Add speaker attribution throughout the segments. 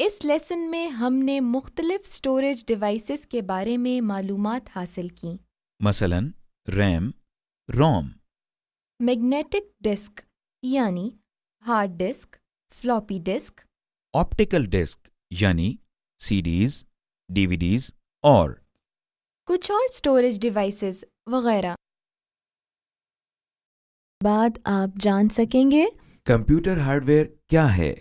Speaker 1: इस लेसन में हमने मुख्तलिफ स्टोरेज डिवाइसेस के बारे में मालूमात हासिल की।
Speaker 2: मसलन रैम, रोम,
Speaker 1: मैग्नेटिक डिस्क यानी hard disk, floppy disk,
Speaker 2: optical disk यानी सीडीज, डीवीडीज और
Speaker 1: कुछ और स्टोरेज डिवाइसेस वगैरह। बाद आप जान सकेंगे
Speaker 2: कंप्यूटर हार्डवेयर क्या है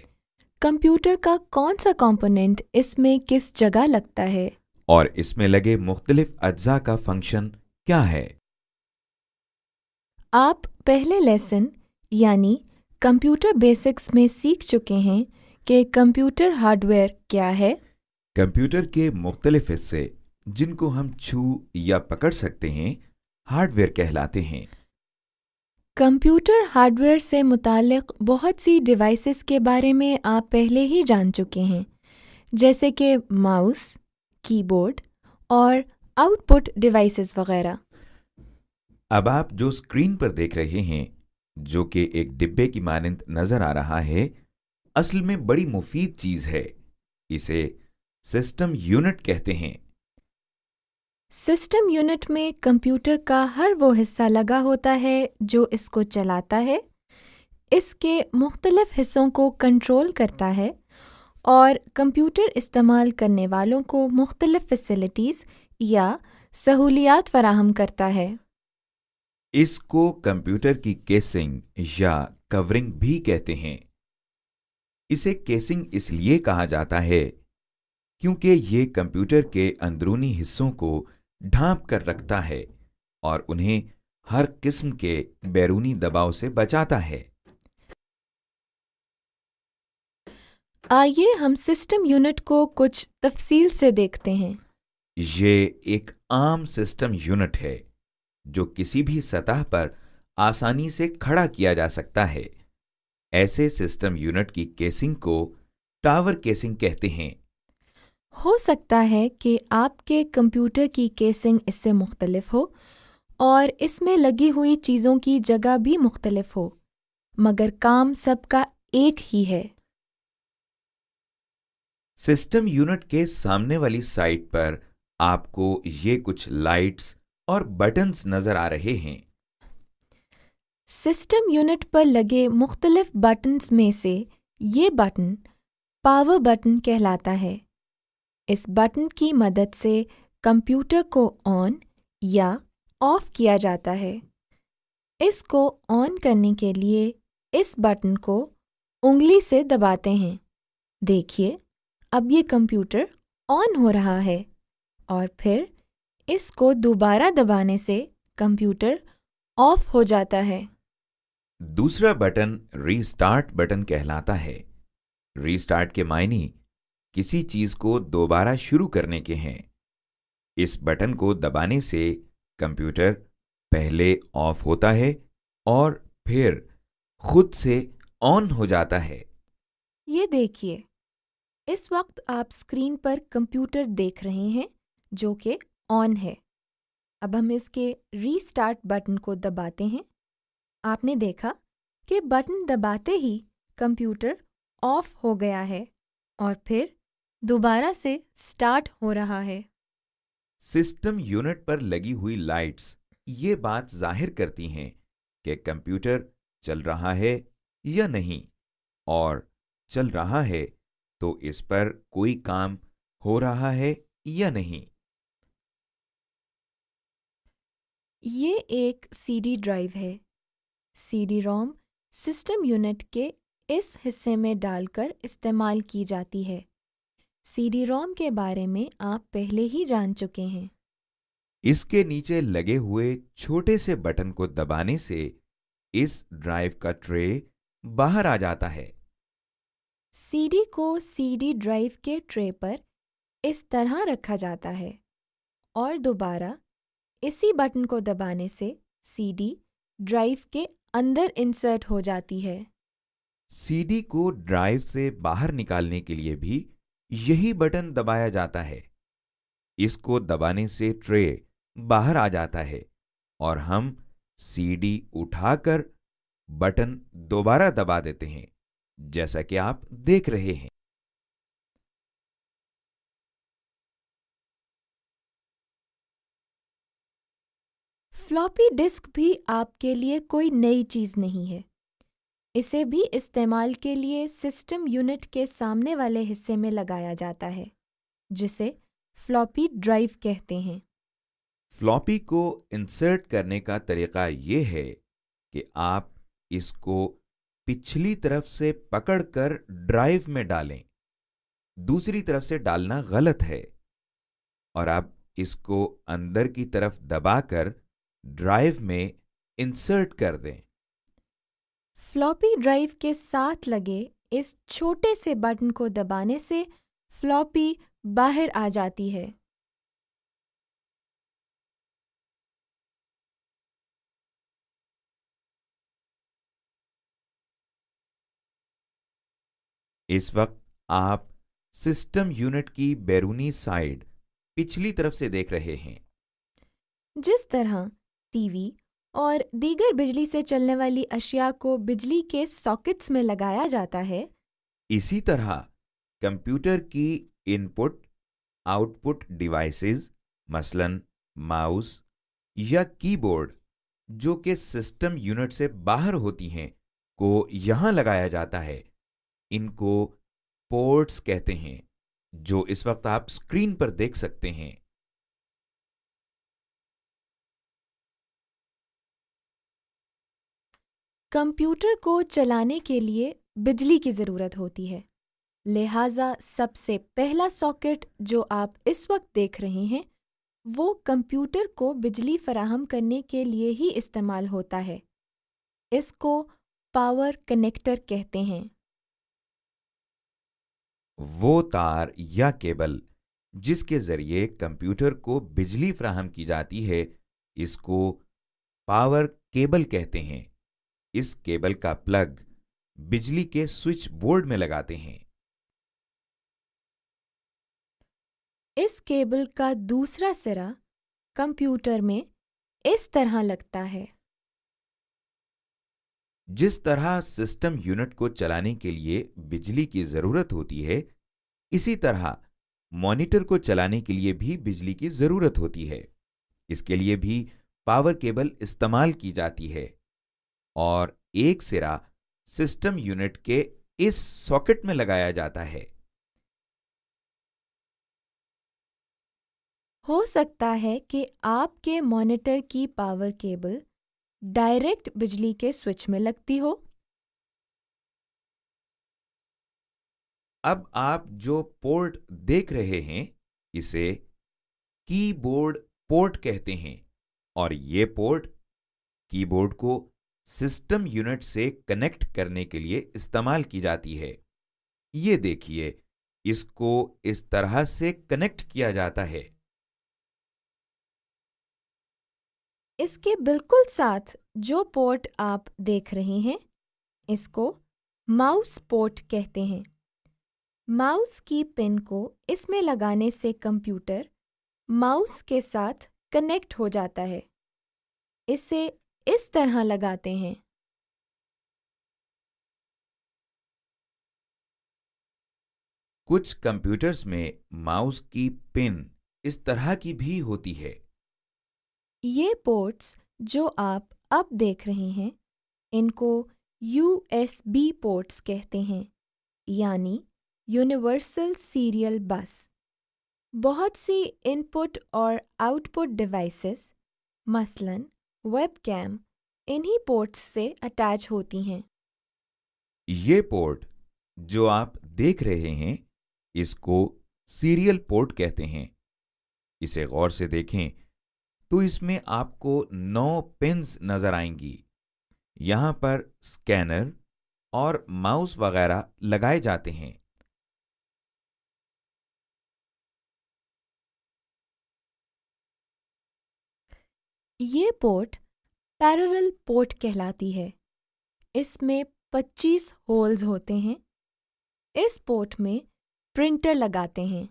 Speaker 1: कंप्यूटर का कौन सा कंपोनेंट इसमें किस जगह लगता है।
Speaker 2: और इसमें लगे मुख्तलिफ अज्जा का फंक्शन क्या है।
Speaker 1: आप पहले लेसन यानी कंप्यूटर बेसिक्स में सीख चुके हैं कि कंप्यूटर हार्डवेयर क्या है।
Speaker 2: कंप्यूटर के मुख्तलिफ हिस्से जिनको हम छू या पकड़ सकते हैं हार्डवेयर कहलाते हैं।
Speaker 1: कंप्यूटर हार्डवेयर से मुतालिक बहुत सी डिवाइसेस के बारे में आप पहले ही जान चुके हैं, जैसे कि माउस, कीबोर्ड और आउटपुट डिवाइसेस वगैरह।
Speaker 2: अब आप जो स्क्रीन पर देख रहे हैं, जो कि एक डिब्बे की मानंद नजर आ रहा है, असल में बड़ी मुफीद चीज है। इसे सिस्टम यूनिट कहते हैं।
Speaker 1: सिस्टम यूनिट में कंप्यूटर का हर वो हिस्सा लगा होता है जो इसको चलाता है, इसके मुख्तलिफ हिस्सों को कंट्रोल करता है और कंप्यूटर इस्तेमाल करने वालों को मुख्तलिफ फैसिलिटीज़ या सहूलियात फराहम करता है।
Speaker 2: इसको कंप्यूटर की केसिंग या कवरिंग भी कहते हैं। इसे केसिंग इसलिए कहा जाता है क्योंकि ये कंप्यूटर के अंदरूनी हिस्सों को ढांप कर रखता है और उन्हें हर किस्म के बैरूनी दबाव से बचाता है।
Speaker 1: आइए हम सिस्टम यूनिट को कुछ तफसील से देखते हैं।
Speaker 2: ये एक आम सिस्टम यूनिट है जो किसी भी सतह पर आसानी से खड़ा किया जा सकता है। ऐसे सिस्टम यूनिट की केसिंग को टावर केसिंग कहते हैं।
Speaker 1: हो सकता है कि आपके कंप्यूटर की केसिंग इससे मुख्तलिफ हो और इसमें लगी हुई चीज़ों की जगह भी मुख्तलिफ हो, मगर काम सबका एक ही है।
Speaker 2: सिस्टम यूनिट के सामने वाली साइड पर आपको ये कुछ लाइट्स और बटन्स नजर आ रहे हैं।
Speaker 1: सिस्टम यूनिट पर लगे मुख्तलिफ बटन्स में से ये बटन पावर बटन कहलाता है। इस बटन की मदद से कंप्यूटर को ऑन या ऑफ किया जाता है। इसको ऑन करने के लिए इस बटन को उंगली से दबाते हैं। देखिए, अब ये कंप्यूटर ऑन हो रहा है और फिर इसको दोबारा दबाने से कंप्यूटर ऑफ हो जाता है।
Speaker 2: दूसरा बटन रीस्टार्ट बटन कहलाता है। रीस्टार्ट के मायने किसी चीज को दोबारा शुरू करने के हैं। इस बटन को दबाने से कंप्यूटर पहले ऑफ होता है और फिर खुद से ऑन हो जाता है।
Speaker 1: ये देखिए, इस वक्त आप स्क्रीन पर कंप्यूटर देख रहे हैं जो कि ऑन है। अब हम इसके रीस्टार्ट बटन को दबाते हैं। आपने देखा कि बटन दबाते ही कंप्यूटर ऑफ हो गया है और फिर दोबारा से स्टार्ट हो रहा है।
Speaker 2: सिस्टम यूनिट पर लगी हुई लाइट्स ये बात जाहिर करती हैं कि कंप्यूटर चल रहा है या नहीं, और चल रहा है तो इस पर कोई काम हो रहा है या नहीं।
Speaker 1: ये एक सीडी ड्राइव है। सीडी रोम सिस्टम यूनिट के इस हिस्से में डालकर इस्तेमाल की जाती है। सीडी रोम के बारे में आप पहले ही जान चुके हैं।
Speaker 2: इसके नीचे लगे हुए छोटे से बटन को दबाने से इस ड्राइव का ट्रे बाहर आ जाता है।
Speaker 1: सीडी को सीडी ड्राइव के ट्रे पर इस तरह रखा जाता है और दोबारा इसी बटन को दबाने से सीडी ड्राइव के अंदर इंसर्ट हो जाती है।
Speaker 2: सीडी को ड्राइव से बाहर निकालने के लिए भी यही बटन दबाया जाता है। इसको दबाने से ट्रे बाहर आ जाता है और हम सीडी उठाकर बटन दोबारा दबा देते हैं, जैसा कि आप देख रहे हैं।
Speaker 1: फ्लॉपी डिस्क भी आपके लिए कोई नई चीज़ नहीं है। इसे भी इस्तेमाल के लिए सिस्टम यूनिट के सामने वाले हिस्से में लगाया जाता है, जिसे फ्लॉपी ड्राइव कहते हैं।
Speaker 2: फ्लॉपी को इंसर्ट करने का तरीका ये है कि आप इसको पिछली तरफ से पकड़कर ड्राइव में डालें। दूसरी तरफ से डालना गलत है और आप इसको अंदर की तरफ दबाकर ड्राइव में इंसर्ट कर दें।
Speaker 1: फ्लॉपी ड्राइव के साथ लगे इस छोटे से बटन को दबाने से फ्लॉपी बाहर आ जाती है।
Speaker 2: इस वक्त आप सिस्टम यूनिट की बैरूनी साइड पिछली तरफ से देख रहे हैं।
Speaker 1: जिस तरह टीवी और दीगर बिजली से चलने वाली अशिया को बिजली के सॉकेट्स में लगाया जाता है,
Speaker 2: इसी तरह कंप्यूटर की इनपुट आउटपुट डिवाइसेस, मसलन माउस या कीबोर्ड, जो कि सिस्टम यूनिट से बाहर होती हैं, को यहां लगाया जाता है। इनको पोर्ट्स कहते हैं, जो इस वक्त आप स्क्रीन पर देख सकते हैं।
Speaker 1: कंप्यूटर को चलाने के लिए बिजली की ज़रूरत होती है। लिहाजा सबसे पहला सॉकेट जो आप इस वक्त देख रहे हैं, वो कंप्यूटर को बिजली फराहम करने के लिए ही इस्तेमाल होता है। इसको पावर कनेक्टर कहते हैं।
Speaker 2: वो तार या केबल जिसके जरिए कंप्यूटर को बिजली फराहम की जाती है, इसको पावर केबल कहते हैं। इस केबल का प्लग बिजली के स्विच बोर्ड में लगाते हैं।
Speaker 1: इस केबल का दूसरा सिरा कंप्यूटर में इस तरह लगता है।
Speaker 2: जिस तरह सिस्टम यूनिट को चलाने के लिए बिजली की जरूरत होती है, इसी तरह मॉनिटर को चलाने के लिए भी बिजली की जरूरत होती है। इसके लिए भी पावर केबल इस्तेमाल की जाती है और एक सिरा सिस्टम यूनिट के इस सॉकेट में लगाया जाता है।
Speaker 1: हो सकता है कि आपके मॉनिटर की पावर केबल डायरेक्ट बिजली के स्विच में लगती हो।
Speaker 2: अब आप जो पोर्ट देख रहे हैं, इसे कीबोर्ड पोर्ट कहते हैं और ये पोर्ट कीबोर्ड को सिस्टम यूनिट से कनेक्ट करने के लिए इस्तेमाल की जाती है। ये देखिए, इसको इस तरह से कनेक्ट किया जाता है।
Speaker 1: इसके बिल्कुल साथ जो पोर्ट आप देख रहे हैं, इसको माउस पोर्ट कहते हैं। माउस की पिन को इसमें लगाने से कंप्यूटर माउस के साथ कनेक्ट हो जाता है। इसे इस तरह लगाते हैं।
Speaker 2: कुछ कंप्यूटर्स में माउस की पिन इस तरह की भी होती है।
Speaker 1: ये पोर्ट्स जो आप अब देख रहे हैं, इनको USB पोर्ट्स कहते हैं, यानी यूनिवर्सल सीरियल बस। बहुत सी इनपुट और आउटपुट डिवाइसेस, मसलन वेबकैम, इन्हीं पोर्ट्स से अटैच होती हैं।
Speaker 2: ये पोर्ट जो आप देख रहे हैं, इसको सीरियल पोर्ट कहते हैं। इसे गौर से देखें तो इसमें आपको 9 पिन्स नजर आएंगी। यहां पर स्कैनर और माउस वगैरह लगाए जाते हैं।
Speaker 1: ये पोर्ट पैरेलल पोर्ट कहलाती है। इसमें 25 होल्स होते हैं। इस पोर्ट में प्रिंटर लगाते हैं।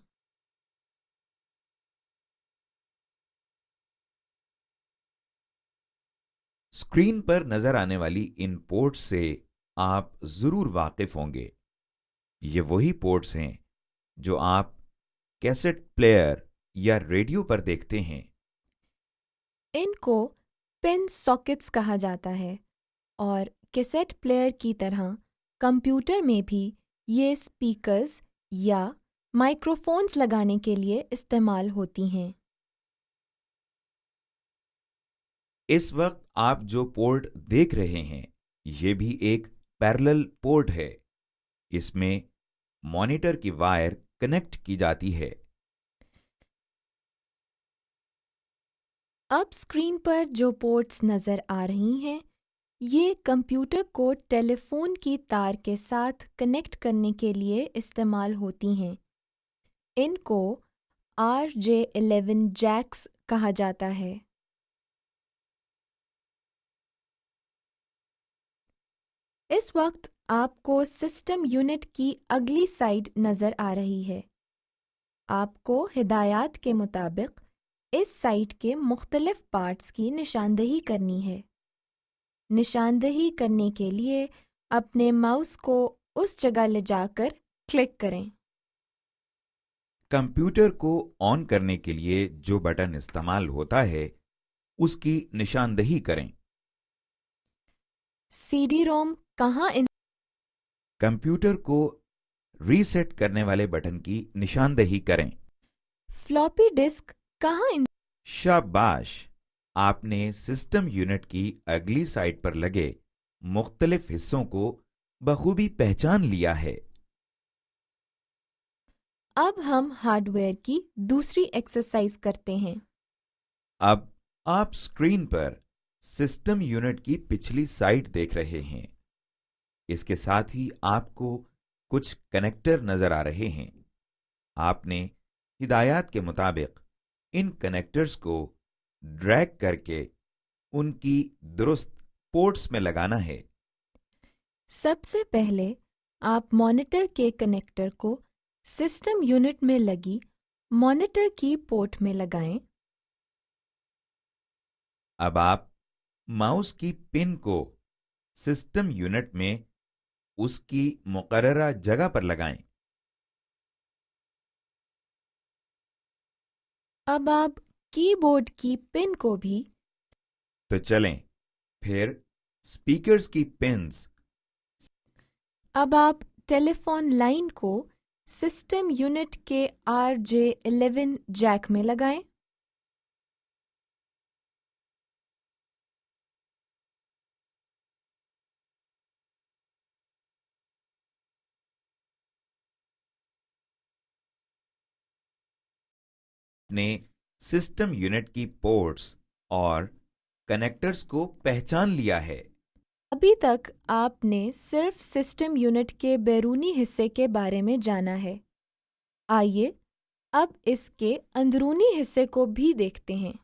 Speaker 2: स्क्रीन पर नजर आने वाली इन पोर्ट्स से आप जरूर वाकिफ होंगे। ये वही पोर्ट्स हैं जो आप कैसेट प्लेयर या रेडियो पर देखते हैं।
Speaker 1: इनको पिन सॉकेट्स कहा जाता है और कैसेट प्लेयर की तरह कंप्यूटर में भी ये स्पीकर्स या माइक्रोफोन्स लगाने के लिए इस्तेमाल होती हैं।
Speaker 2: इस वक्त आप जो पोर्ट देख रहे हैं ये भी एक पैरेलल पोर्ट है। इसमें मॉनिटर की वायर कनेक्ट की जाती है।
Speaker 1: अब स्क्रीन पर जो पोर्ट्स नज़र आ रही हैं, ये कंप्यूटर को टेलीफोन की तार के साथ कनेक्ट करने के लिए इस्तेमाल होती हैं। इनको RJ11 जैक्स कहा जाता है। इस वक्त आपको सिस्टम यूनिट की अगली साइड नज़र आ रही है। आपको हिदायत के मुताबिक इस साइट के मुख्तलिफ पार्ट्स की निशानदेही करनी है। निशानदेही करने के लिए अपने माउस को उस जगह ले जाकर क्लिक करें।
Speaker 2: कंप्यूटर को ऑन करने के लिए जो बटन इस्तेमाल होता है उसकी निशानदेही करें।
Speaker 1: CD-ROM कहाँ
Speaker 2: कंप्यूटर को रीसेट करने वाले बटन की निशानदेही करें।
Speaker 1: फ्लॉपी डिस्क कहाँ
Speaker 2: शाबाश, आपने सिस्टम यूनिट की अगली साइड पर लगे मुख्तलिफ हिस्सों को बखूबी पहचान लिया है।
Speaker 1: अब हम हार्डवेयर की दूसरी एक्सरसाइज करते हैं।
Speaker 2: अब आप स्क्रीन पर सिस्टम यूनिट की पिछली साइड देख रहे हैं। इसके साथ ही आपको कुछ कनेक्टर नजर आ रहे हैं। आपने हिदायत के मुताबिक इन कनेक्टर्स को ड्रैग करके उनकी दुरुस्त पोर्ट्स में लगाना है।
Speaker 1: सबसे पहले आप मॉनिटर के कनेक्टर को सिस्टम यूनिट में लगी मॉनिटर की पोर्ट में लगाएं।
Speaker 2: अब आप माउस की पिन को सिस्टम यूनिट में उसकी मुकर्ररा जगह पर लगाएं।
Speaker 1: अब आप कीबोर्ड की पिन को भी
Speaker 2: तो चलें फिर स्पीकर्स की पिन्स।
Speaker 1: अब आप टेलीफोन लाइन को सिस्टम यूनिट के RJ11 जैक में लगाएं।
Speaker 2: ने सिस्टम यूनिट की पोर्ट्स और कनेक्टर्स को पहचान लिया है।
Speaker 1: अभी तक आपने सिर्फ सिस्टम यूनिट के बैरूनी हिस्से के बारे में जाना है। आइए अब इसके अंदरूनी हिस्से को भी देखते हैं।